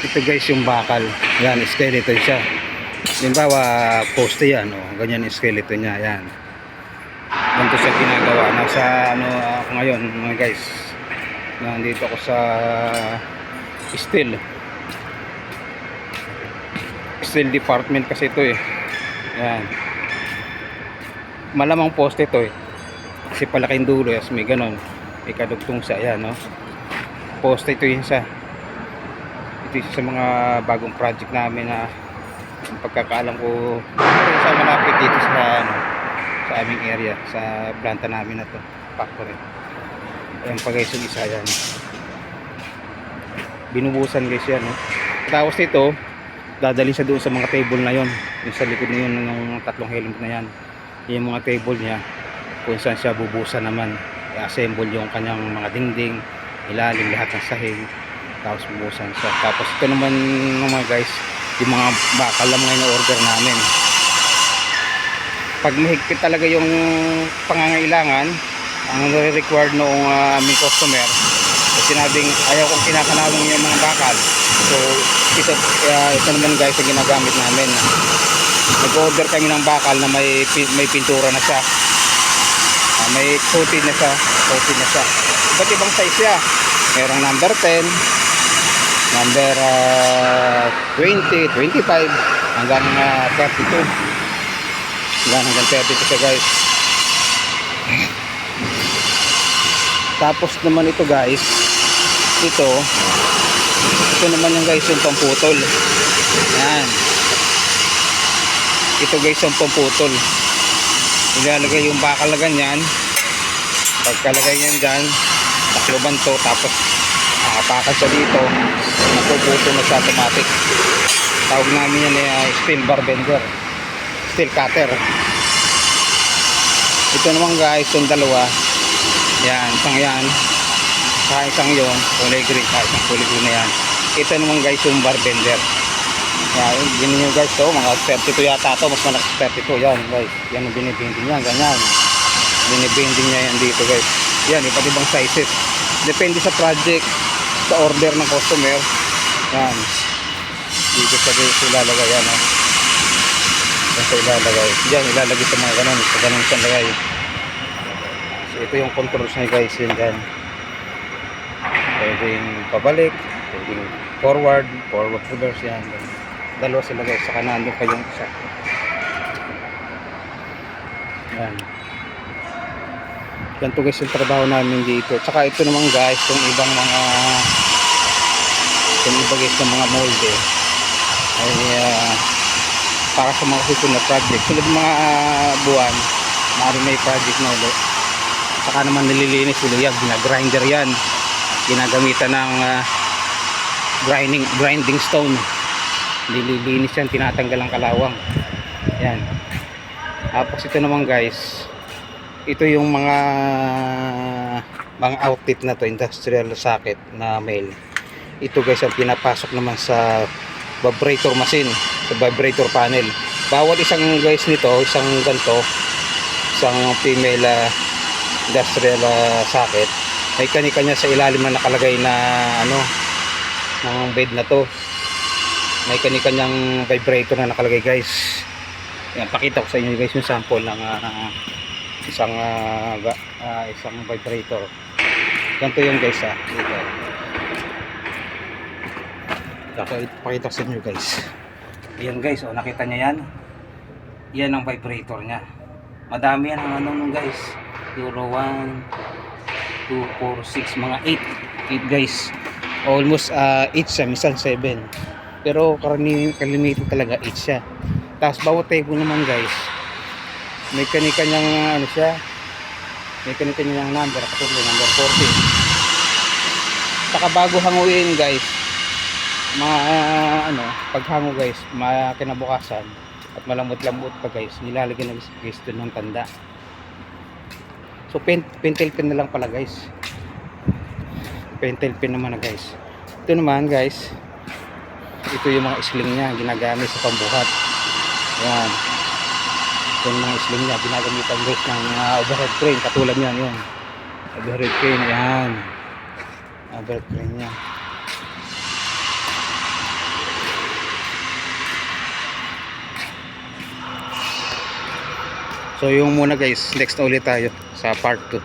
Ito guys yung bakal. Yan, skeleton siya. Halimbawa, poste yan. O, ganyan yung skeleton niya. Yan. Ganito siya ginagawa. Nasa ano ako ngayon mga guys. Nandito ako sa steel department kasi ito eh. Yan. Malamang poste ito eh. Kasi palaking dulo. Yes, may ganon. May kadugtong siya. Yan, no? Poste ito yung isa. Ito sa mga bagong project namin na pagkakaalam ko sa malapit dito sa ano, sa aming area, sa planta namin na to, factory. Ayan pa guys yung isa yan. Binubusan guys yan, no? Tapos nito, dadalhin siya doon sa mga table na yon, yung sa likod na yun ng tatlong helmet na yan. Yung mga table niya kung saan siya bubusan naman, i-assemble yung kanyang mga dingding, ilalim, lahat ng sahig, tapos bubusan siya. Tapos ito naman mga guys, yung mga bakal lang ngayon na order namin. Pag mahigpit talaga yung pangangailangan, ang nare-required noong aming customer, so sinabing ayaw kong kinakanawang yung mga bakal, so ito naman guys ang ginagamit namin. Nag-order kami ng bakal na may pintura na siya, may coated na siya, iba't ibang size siya. Merong number 10, number 20, 25 hanggang 32, hanggang 32 siya guys. Tapos naman ito guys, ito naman yung guys yung pamputol. Yan, ito guys yung pamputol. Ilalagay yung bakal na ganyan, pagkalagay yan dyan, takloban to, tapos nakapakan siya dito, napuputo na siya automatic. Tawag namin yan steel bar bender, steel cutter. Ito naman guys yung dalawa yan, isang yan saka isang yung kulay green, saka isang kulay green na yan. Ito naman guys yung bar bender. Yan, ganyan nyo guys to, mga 32 yata to, mas malaki 32 yan guys. Yan ang binibinding niya, ganyan binibinding niya yan dito guys. Yan, iba't ibang sizes, depende sa project, sa order ng customer. Yan, dito sa guys ilalagay yan, oh. Yan sa ilalagay, yan ilalagay sa mga ganun, sa ganun siya lagay. So ito yung controls niya guys, yun dyan. Pwedeng pabalik, pwedeng forward reverse, yan. Dalawa sila guys, saka nandun pa yung isa. Yan. Ganito guys yung trabaho namin dito. Tsaka ito naman guys, yung ibang mga guys ng mga molde ay para sa mga susunod na project. Sunod mga buwan, maaari may project na ulit. Saka naman nililinis ulit yan, ginagrinder yan. Ginagamitan ng grinding stone. Nililinis yan, tinatanggal ang kalawang. Yan. Tapos ito naman guys, ito yung mga outfit na to, industrial socket na male. Ito guys ang pinapasok naman sa vibrator machine, sa vibrator panel. Bawat isang guys nito, isang ganto, isang female industrial socket, may kanya-kanya sa ilalim na nakalagay na ano, ng bed na to. May kanya-kanyang vibrator na nakalagay guys. Yan, pakita ko sa inyo guys yung sample ng isang vibrator. Ganito yung guys dito. Pakita ko sa inyo guys. Ayan guys, oh, nakita nyo yan? Yan ang vibrator nya. Madami yan ang ano nung guys. Euro 1, 2, 4, 6, mga 8 guys. Almost 8 siya, minsan 7. Pero kalimitan talaga 8 siya. Tapos bawat table naman guys, may kanya-kanyang ano siya, may kanya-kanyang number, katulad number 40. Saka bago hanguin guys, paghango guys, kinabukasan at malambot-lambot pa guys, nilalagyan na guys doon ng tanda. So pentel pen na lang pala guys, pentel pen naman na guys. Ito naman guys, ito yung mga sling nya ginagamit sa pambuhat. Yan, ito yung mga sling nya ginagamitan guys ng overhead crane, katulad yan, yun overhead crane, yan overhead crane nya. So yung muna guys, next na ulit tayo sa part 2.